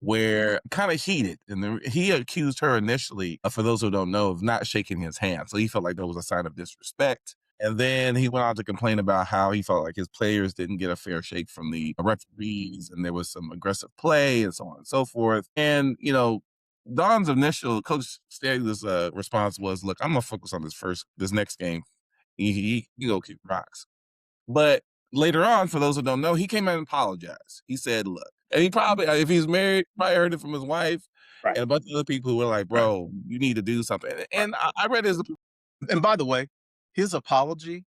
where kind of heated, and he accused her initially, for those who don't know, of not shaking his hand. So he felt like that was a sign of disrespect. And then he went on to complain about how he felt like his players didn't get a fair shake from the referees, and there was some aggressive play, and so on and so forth. And Don's initial Coach Staley's response was, "Look, I'm gonna focus on this next game. You go kick rocks." But later on, for those who don't know, he came out and apologized. He said, "Look," and he probably, if he's married, probably heard it from his wife Right, and a bunch of other people who were like, right, "Bro, you need to do something." right. And I read his, And by the way, his apology,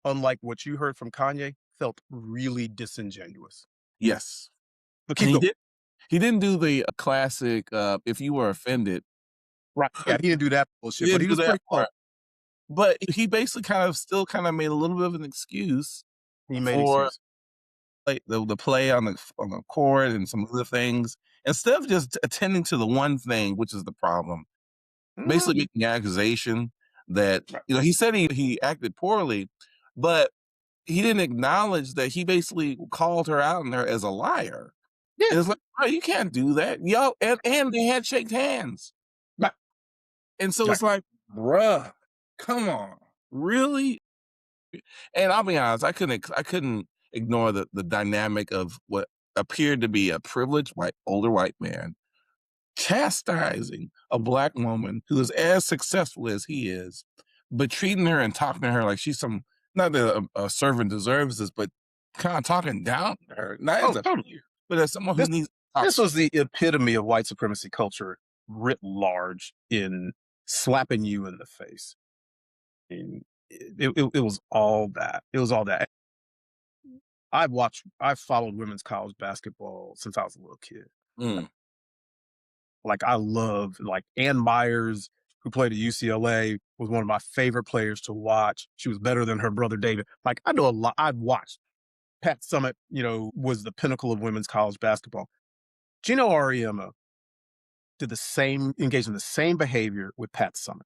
unlike what you heard from Kanye, felt really disingenuous. yes, But and keep going. he didn't do the classic, if you were offended, Right. Yeah, he didn't do that he bullshit, but didn't he do was that pretty close. part. But he basically kind of made a little bit of an excuse He made for excuses. like the play on the court and some other things, instead of just attending to the one thing, which is the problem. Mhm. Basically making the accusation that, Right. he said he acted poorly, but he didn't acknowledge that he basically called her out on there as a liar. Yeah. And it's like, "Bro, you can't do that." Yo, and they had shaked hands. Right. And so Right. it's like, "Bruh, come on. Really?" And I'll be honest, I couldn't ignore the dynamic of what appeared to be a privileged older white man chastising a black woman who is as successful as he is, but treating her and talking to her like she's some, not that a servant deserves this, but kind of talking down to her, not Oh, as a totally. peer, but as someone who This needs to talk this to. was the epitome of white supremacy culture writ large in slapping you in the face. And it was all that. It was all that. I've followed women's college basketball since I was a little kid. Mm, Like I love like Ann Myers, who played at UCLA, was one of my favorite players to watch. She was better than her brother David. Like I know a lot. I've watched. Pat Summitt, was the pinnacle of women's college basketball. Gino Auriemma engaged in the same behavior with Pat Summitt.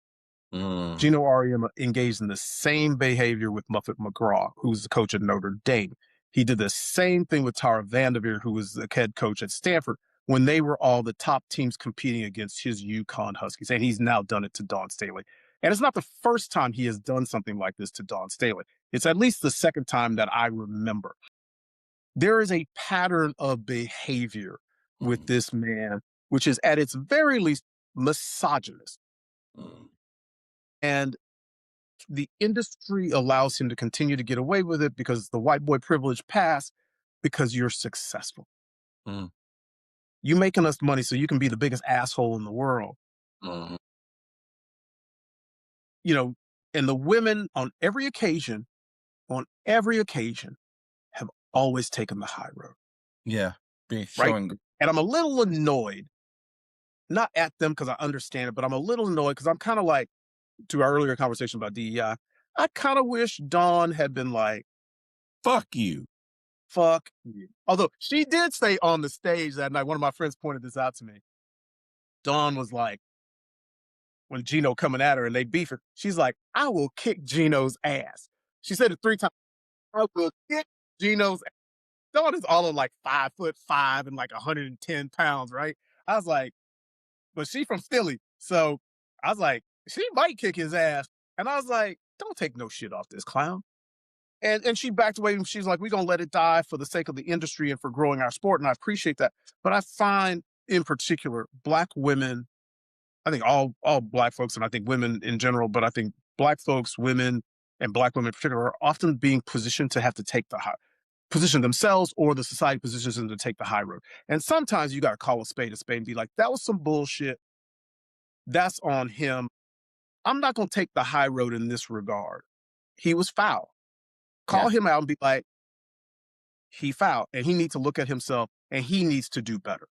mm, Gino Auriemma engaged in the same behavior with Muffet McGraw, who was the coach at Notre Dame. He did the same thing with Tara Vanderveer, who was the head coach at Stanford, when they were all the top teams competing against his UConn Huskies. And he's now done it to Dawn Staley. And it's not the first time he has done something like this to Dawn Staley. It's at least the second time that I remember. There is a pattern of behavior with mm, this man, which is at its very least misogynist. mm, And the industry allows him to continue to get away with it because the white boy privilege passed because you're successful. mm, You making us money so you can be the biggest asshole in the world. mm. You know, and the women on every occasion have always taken the high road, Yeah, be right? showing. And I'm a little annoyed, not at them because I understand it, but I'm a little annoyed because I'm kind of like, to our earlier conversation about DEI, I kind of wish Dawn had been like, Fuck you. fuck you. Although she did say on the stage that night, one of my friends pointed this out to me. Dawn was like, when Gino coming at her and they beef her, she's like, I will kick Gino's ass. She said it 3 times. I will kick Gino's ass. Dawn is all of like 5'5" and like 110 pounds, right? I was like, but she from Philly. So I was like, she might kick his ass. And I was like, don't take no shit off this clown. And she backed away and she's like, we're gonna let it die for the sake of the industry and for growing our sport. And I appreciate that. But I find in particular black women, I think all black folks and I think women in general, but I think black folks, women, and black women in particular are often being positioned to have to take the high. position themselves or the society positions them to take the high road. And sometimes you got to call a spade and be like, that was some bullshit. That's on him. I'm not going to take the high road in this regard. He was foul. Call Yeah. him out and be like, he fouled and he needs to look at himself and he needs to do better.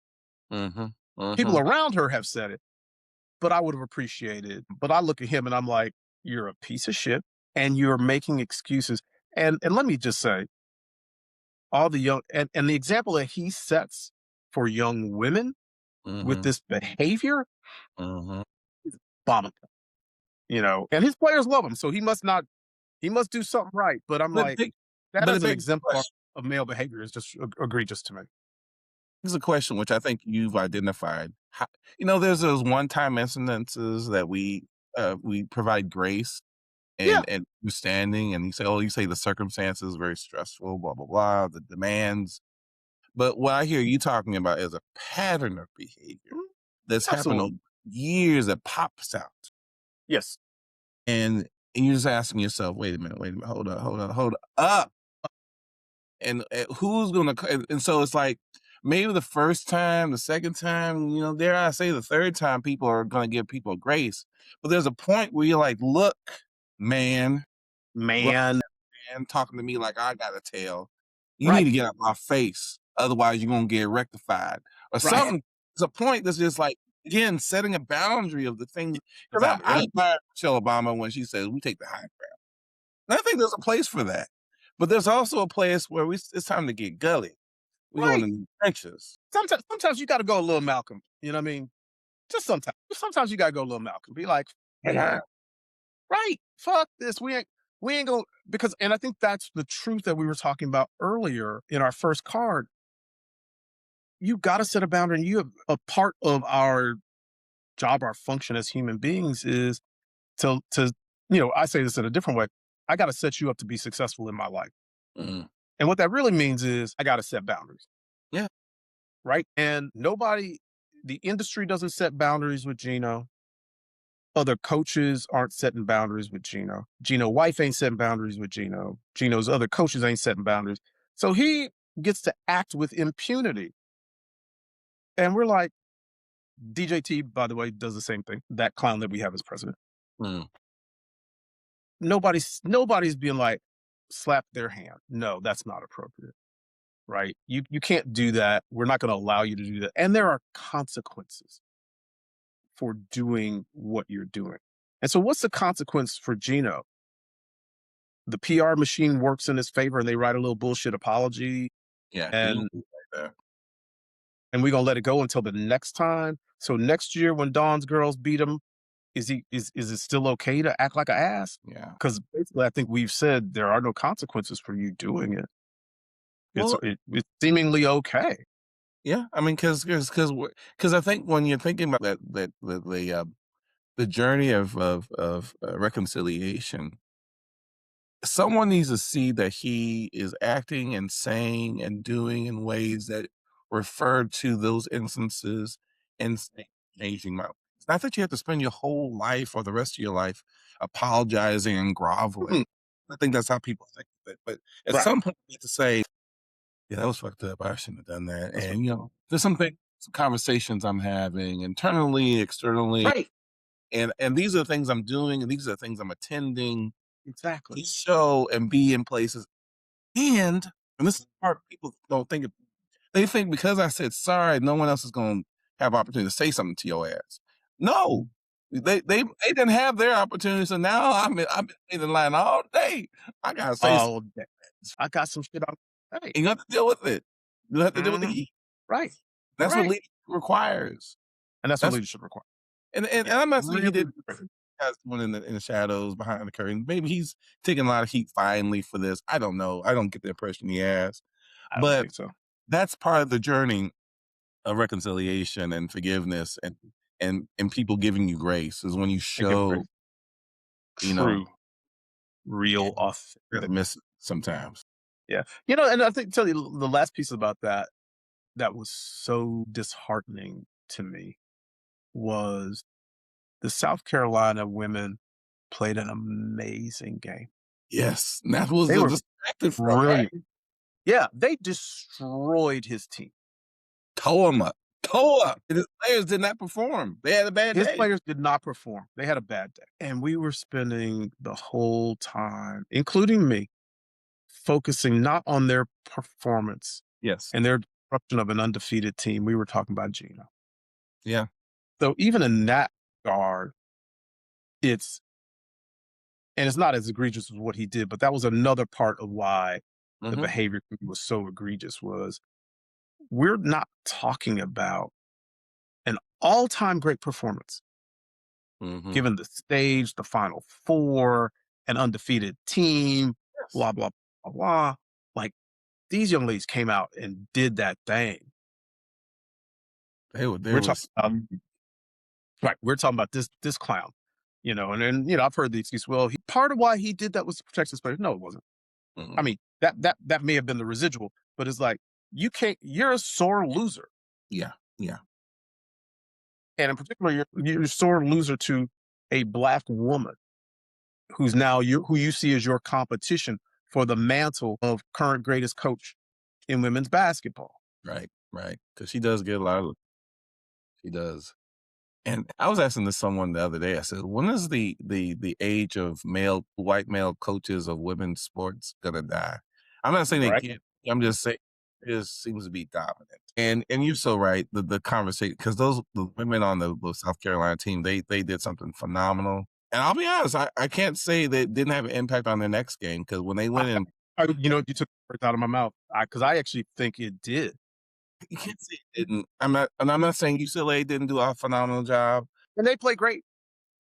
Mhm. People Mhm. around her have said it, but I would have appreciated. But I look at him and I'm like, you're a piece of shit and you're making excuses. And let me just say, all the young and the example that he sets for young women with Mhm. this behavior Mhm. is abominable, you know. And his players love him, so he must do something right. But I'm But it like, big that but it as an begs the exemplar question of male behavior is just egregious to me. Here's a question which I think you've identified. There's those one-time incidences that we provide grace Yeah, and understanding, and you say the circumstances very stressful, blah blah blah, the demands. But what I hear you talking about is a pattern of behavior mm, that's happened absolutely. over years that pops out, Yes, and you're just asking yourself, wait a minute, hold up, and who's gonna? And so it's like maybe the first time, the second time, dare I say, the third time, people are gonna give people grace, but there's a point where you're like, look, man, man. man talking to me like I got a tail. You need Right, to get out my face. Otherwise, you're gonna get rectified. Or right. something. There's a point that's just like, again, setting a boundary of the things. The Because boundary. I Yeah, admire Michelle Obama when she says we take the high ground. And I think there's a place for that. But there's also a place where it's time to get gully. We going right. in the trenches. Sometimes you got to go a little Malcolm. You know what I mean? Just sometimes. Sometimes you got to go a little Malcolm. Be like, man, right? Fuck this. We ain't gonna because and I think that's the truth that we were talking about earlier in our first card. You gotta set a boundary. And you have a part of our job, our function as human beings is to I say this in a different way. I gotta set you up to be successful in my life. Mhm. And what that really means is I gotta set boundaries. Yeah. Right. And the industry doesn't set boundaries with Gino. Other coaches aren't setting boundaries with Gino. Gino wife ain't setting boundaries with Gino. Gino's other coaches ain't setting boundaries. So he gets to act with impunity. And we're like, DJT, by the way, does the same thing. That clown that we have as president. Mm. Nobody's being like, slap their hand. No, that's not appropriate. Right. You can't do that. We're not going to allow you to do that. And there are consequences for doing what you're doing. And so what's the consequence for Gino? The PR machine works in his favor and they write a little bullshit apology Yeah. He and won't be like that. we're gonna let it go until the next time. So next year when Dawn's girls beat him, is it still okay to act like an ass? Yeah. Because basically I think we've said there are no consequences for you doing it. Well, It's seemingly okay. yeah. I mean, because I think when you're thinking about the journey of reconciliation, someone needs to see that he is acting and saying and doing in ways that refer to those instances and changing my. It's not that you have to spend your whole life or the rest of your life apologizing and groveling. Mhm. I think that's how people think of it. But at Right. some point, you need to say, "Yeah, that was fucked up. I shouldn't have done that." That's what And there's some conversations I'm having internally, externally, right. and these are the things I'm doing, and these are the things I'm attending Exactly. to show and be in places. And this is the part people don't think of. They think because I said sorry, no one else is going to have opportunity to say something to your ass. No, they didn't have their opportunity, so now I've been waiting in line all day. I gotta say something. Oh, I got some shit on. Hey. You have to deal with it. You have to deal with the Mhm. heat. Right. That's what Right. leadership requires. And that's what That's leadership requires. and Yeah. I'm not saying he Really, did really. has one in the shadows behind the curtain. Maybe he's taking a lot of heat finally for this. I don't know. I don't get the impression he has. I don't But think so. that's part of the journey of reconciliation and forgiveness and people giving you grace is when you And give show, grace. you know, True, real, and really authentic. miss it sometimes. Yeah. And I think tell you the last piece about that that was so disheartening to me was the South Carolina women played an amazing game. Yes. And that was They the were distracted from, right? brilliant. Yeah, they destroyed his team. Toe him up. Toe up. And his players did not perform. They had a bad His day. players did not perform. They had a bad day. And we were spending the whole time, including me, focusing not on their performance Yes. and their disruption of an undefeated team. We were talking about Gino. Yeah. So even in that regard, it's and it's not as egregious as what he did, but that was another part of why the Mhm. behavior was so egregious was we're not talking about an all-time great performance, Mhm. given the stage, the Final Four, an undefeated team, Yes. blah, blah, blah, blah. Like, these young ladies came out and did that thing. They were there We're talking was about right, we're talking about this clown, and then, I've heard the excuse, well, he part of why he did that was to protect his players. No, it wasn't. I mhm. mean, that may have been the residual, but it's like, you're a sore loser. Yeah. Yeah. And in particular, you're a sore loser to a black woman who you see as your competition for the mantle of current greatest coach in women's basketball. Right. Right. Because she does get a lot of she does. And I was asking this someone the other day. I said, "When is the age of white male coaches of women's sports gonna die?" I'm not saying they Right. can't. I'm just saying it just seems to be dominant. And you're so right. The conversation because the women on the South Carolina team they did something phenomenal. And I'll be honest, I can't say that it didn't have an impact on their next game because when they I, went in, you took the words out of my mouth because I actually think it did, you can't say it didn't. I'm not saying UCLA didn't do a phenomenal job. and they play great.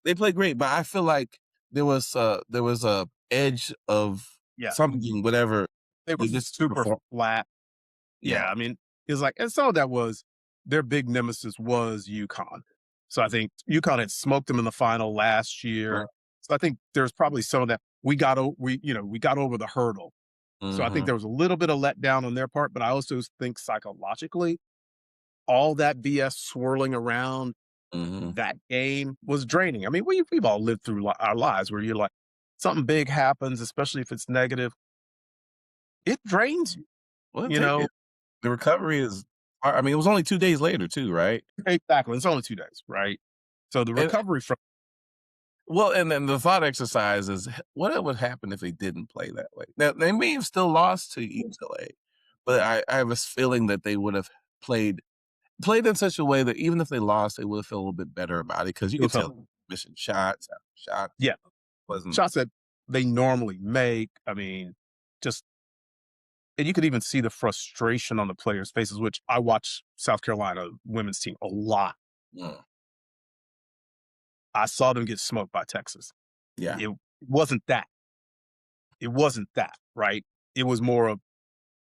They played great, but I feel like there was a edge of Yeah, something, whatever. they were They just super perform. flat. Yeah, Yeah. I mean, it's like, and some of that was their big nemesis was UConn. So I think UConn had smoked them in the final last year. So I think there's probably some of that. We got over the hurdle. So I think Mhm. there was a little bit of letdown on their part, but I also think psychologically, all that BS swirling around Mhm. that game was draining. I mean, we've all lived through our lives where you're like, something big happens, especially if it's negative, it drains you. Well, You know, the recovery is I mean, it was only 2 days later too, right? exactly. It's only 2 days, right? So the And recovery from well, and then the thought exercise is what would happen if they didn't play that way? Now, they may have still lost to UCLA, but I have this feeling that they would have played played in such a way that even if they lost, they would have felt a little bit better about it because you it could was tell missing shots after shots. yeah, Wasn't shots that they normally make. I mean, just and you could even see the frustration on the players' faces, which I watch South Carolina women's team a lot. mm, I saw them get smoked by Texas. yeah. It wasn't that. It wasn't that, right? It was more of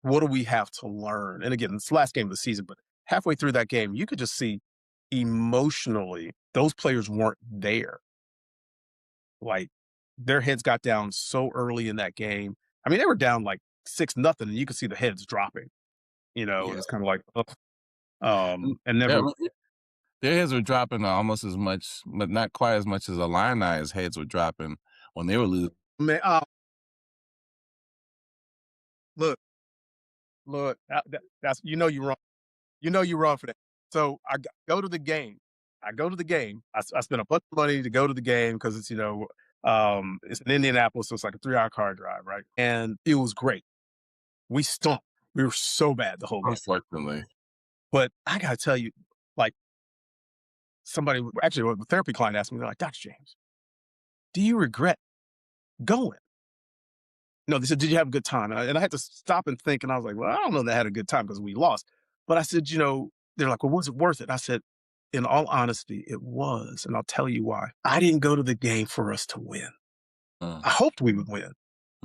what do we have to learn? And again, it's the last game of the season, but halfway through that game, you could just see emotionally those players weren't there. Like their heads got down so early in that game. I mean, they were down like 6-0, and you could see the heads dropping. Yeah. It's kind of like, ugh, Mm, and yeah, never, well, their heads were dropping almost as much, but not quite as much as Illini's heads were dropping when they were losing. man. Look, look, that's you're wrong. You're wrong for that. So go to the game. I go to the game. I spent a bunch of money to go to the game because it's in Indianapolis, so it's like a 3-hour car drive, right? And it was great. We stunk. We were so bad the whole game. Unfortunately. But I gotta tell you, like somebody actually a therapy client asked me, they're like, Dr. James, do you regret going? No, they said, did you have a good time? And I had to stop and think, and I was like, well, I don't know that I had a good time because we lost. But I said, they're like, well, was it worth it? I said, in all honesty, it was. And I'll tell you why. I didn't go to the game for us to win. Mm, I hoped we would win.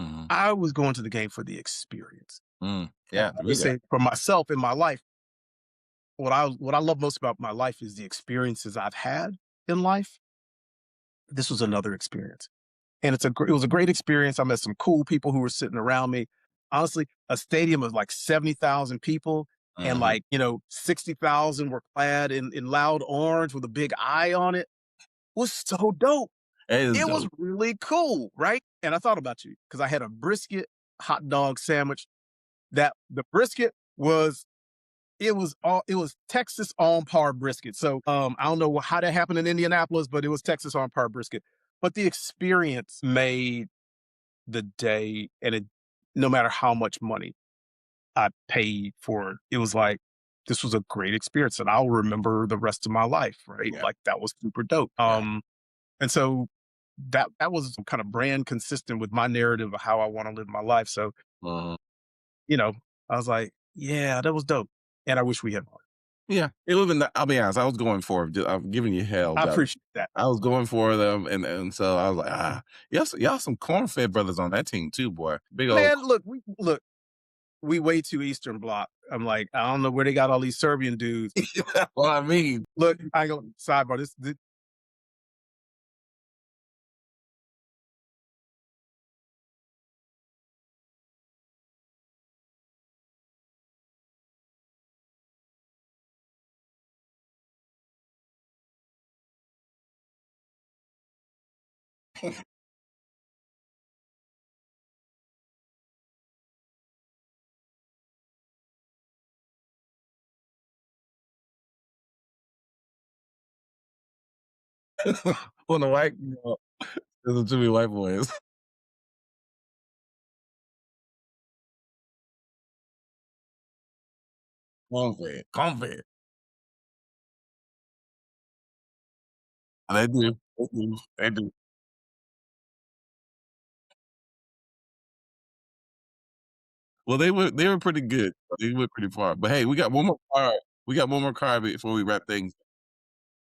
mhm, I was going to the game for the experience. And yeah, I would read that. say for myself in my life, what I love most about my life is the experiences I've had in life. This was another experience. And it was a great experience. I met some cool people who were sitting around me. Honestly, a stadium of like 70,000 people and Mhm. like, 60,000 were clad in loud orange with a big eye on it was so dope. That is It was dope. really cool, right? And I thought about you because I had a brisket hot dog sandwich that the brisket was it was Texas on par brisket. So I don't know how that happened in Indianapolis, but it was Texas on par brisket. But the experience made the day, and it no matter how much money I paid for it, it was like this was a great experience, and I'll remember the rest of my life. Right, Yeah, like that was super dope. yeah. And so that was kind of brand consistent with my narrative of how I want to live my life. So Mhm. you know, I was like, yeah, that was dope, and I wish we had more. Yeah, it would've been I'll be honest, I was going for it, I'm giving you hell, I but appreciate that. I was going for them, and so I was like, "Ah, y'all some corn-fed brothers on that team too, boy." Big old Man, we way too Eastern Bloc. I'm like, I don't know where they got all these Serbian dudes. well, I mean, Look, I go sidebar. This when the white there's too many white boys. Corn-fed, corn-fed. They do, they do, they do. Well, they were pretty good. They went pretty far, but hey, we got one more card before we wrap things.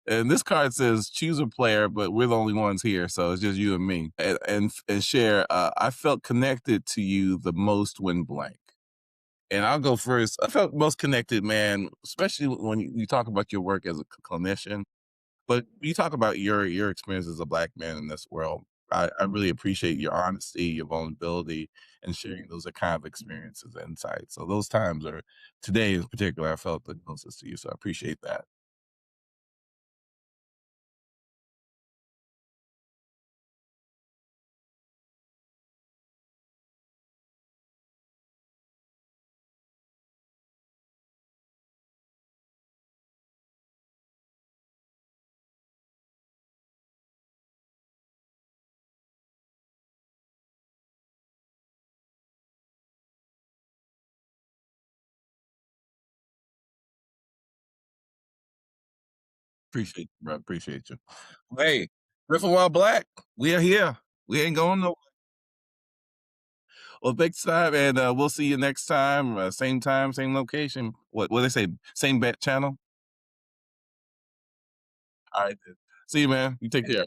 And this card says, "Choose a player, but we're the only ones here, so it's just you and me." And share. I felt connected to you the most when blank. And I'll go first. I felt most connected, man, especially when you talk about your work as a clinician. But you talk about your experience as a black man in this world. I really appreciate your honesty, your vulnerability, and sharing those are kind of experiences and insights. So those times are today in particular, I felt the closest to you. So I appreciate that. Appreciate you, bro. Appreciate you. Hey, Riffing while black. We are here. We ain't going no. Well, thanks time, and we'll see you next time, same location. What they say? Same bet channel. All right. Then. See you, man. You take care.